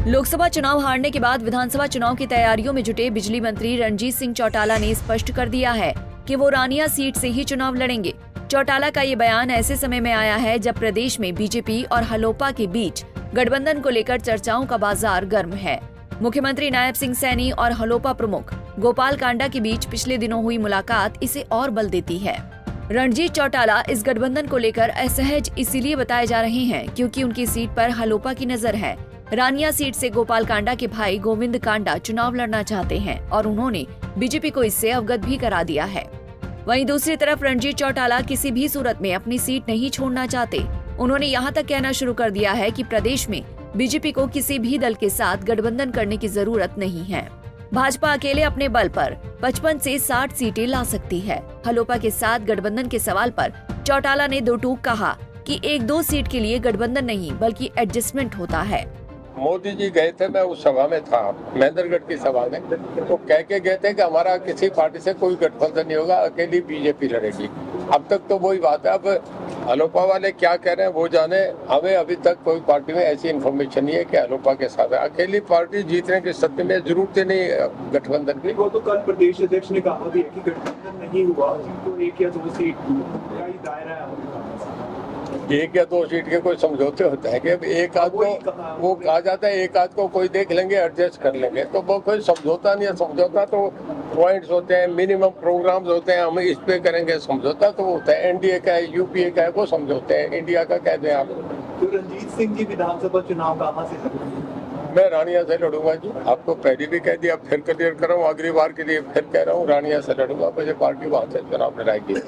लोकसभा चुनाव हारने के बाद विधानसभा चुनाव की तैयारियों में जुटे बिजली मंत्री रणजीत सिंह चौटाला ने स्पष्ट कर दिया है कि वो रानिया सीट से ही चुनाव लड़ेंगे। चौटाला का ये बयान ऐसे समय में आया है जब प्रदेश में बीजेपी और हलोपा के बीच गठबंधन को लेकर चर्चाओं का बाजार गर्म है। मुख्यमंत्री नायब सिंह सैनी और हलोपा प्रमुख गोपाल कांडा के बीच पिछले दिनों हुई मुलाकात इसे और बल देती है। रणजीत चौटाला इस गठबंधन को लेकर असहज इसीलिए बताए जा रहे हैं क्योंकि उनकी सीट पर हलोपा की नजर है। रानिया सीट से गोपाल कांडा के भाई गोविंद कांडा चुनाव लड़ना चाहते हैं और उन्होंने बीजेपी को इससे अवगत भी करा दिया है। वहीं दूसरी तरफ रणजीत चौटाला किसी भी सूरत में अपनी सीट नहीं छोड़ना चाहते। उन्होंने यहां तक कहना शुरू कर दिया है कि प्रदेश में बीजेपी को किसी भी दल के साथ गठबंधन करने की जरूरत नहीं है। भाजपा अकेले अपने बल पर 55 से 60 सीटें ला सकती है। हलोपा के साथ गठबंधन के सवाल पर चौटाला ने दो टूक कहा कि 1-2 सीट के लिए गठबंधन नहीं बल्कि एडजस्टमेंट होता है। मोदी जी गए थे, मैं उस सभा में था, महेंद्रगढ़ की सभा में, तो कह के गए थे कि हमारा किसी पार्टी से कोई गठबंधन नहीं होगा, अकेली बीजेपी लड़ेगी। अब तक तो वही बात है। अब हलोपा वाले क्या कह रहे हैं वो जाने, हमें अभी तक कोई पार्टी में ऐसी इन्फॉर्मेशन नहीं है कि हलोपा के साथ है। अकेली पार्टी जीतने की स्थिति में जरूरत नहीं गठबंधन की। वो तो कल प्रदेश अध्यक्ष ने कहा भी है कि गठबंधन नहीं हुआ तो 1 या 2 सीट का ही दायरा है। 1 या 2 सीट के कोई समझौते होते हैं कि एक आध को वो कहा जाता है, एक आध को कोई देख लेंगे, एडजस्ट कर लेंगे, तो वो कोई समझौता नहीं है। समझौता तो पॉइंट्स होते हैं, मिनिमम प्रोग्राम्स होते हैं, हम इस पे करेंगे। समझौता तो होता है, एनडीए का है, यूपीए का है, वो समझौते हैं। इंडिया का कहते हैं आप। तो रणजीत सिंह जी विधानसभा चुनाव कहाँ से लड़ेंगे? मैं रानिया से लड़ूंगा जी। आपको पहले भी कह दिया, फिर क्लियर कर रहा हूँ, अगली बार के लिए फिर कह रहा हूँ, रानिया से लड़ूंगा। मुझे पार्टी वहाँ से चुनाव लड़ाएगी।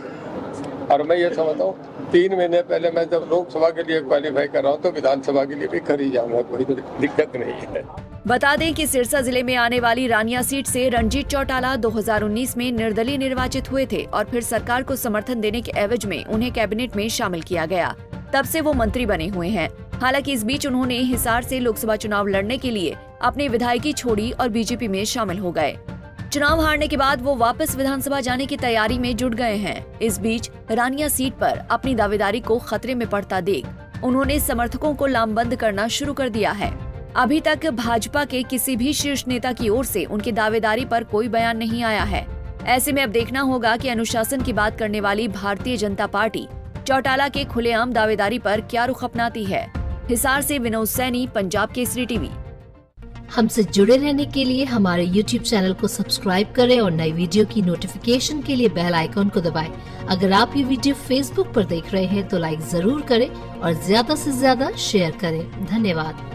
और मैं ये समझता हूँ 3 महीने पहले मैं जब लोकसभा के लिए क्वालिफाई कर रहा हूँ तो विधानसभा के लिए भी कर ही जाऊंगा, कोई दिक्कत नहीं है। बता दें कि सिरसा जिले में आने वाली रानिया सीट से रणजीत चौटाला 2019 में निर्दलीय निर्वाचित हुए थे और फिर सरकार को समर्थन देने के एवज में उन्हें कैबिनेट में शामिल किया गया। तब से वो मंत्री बने हुए हैं। हालांकि इस बीच उन्होंने हिसार से लोकसभा चुनाव लड़ने के लिए अपनी विधायकी छोड़ी और बीजेपी में शामिल हो गए। चुनाव हारने के बाद वो वापस विधानसभा जाने की तैयारी में जुट गए हैं। इस बीच रानिया सीट पर अपनी दावेदारी को खतरे में पड़ता देख उन्होंने समर्थकों को लामबंद करना शुरू कर दिया है। अभी तक भाजपा के किसी भी शीर्ष नेता की ओर से उनकी दावेदारी पर कोई बयान नहीं आया है। ऐसे में अब देखना होगा कि अनुशासन की बात करने वाली भारतीय जनता पार्टी चौटाला के खुलेआम दावेदारी पर क्या रुख अपनाती है। हिसार से विनोद सैनी, पंजाब केसरी टीवी। हमसे जुड़े रहने के लिए हमारे YouTube चैनल को सब्सक्राइब करें और नई वीडियो की नोटिफिकेशन के लिए बेल आइकॉन को दबाएं। अगर आप ये वीडियो Facebook पर देख रहे हैं तो लाइक जरूर करें और ज्यादा से ज्यादा शेयर करें। धन्यवाद।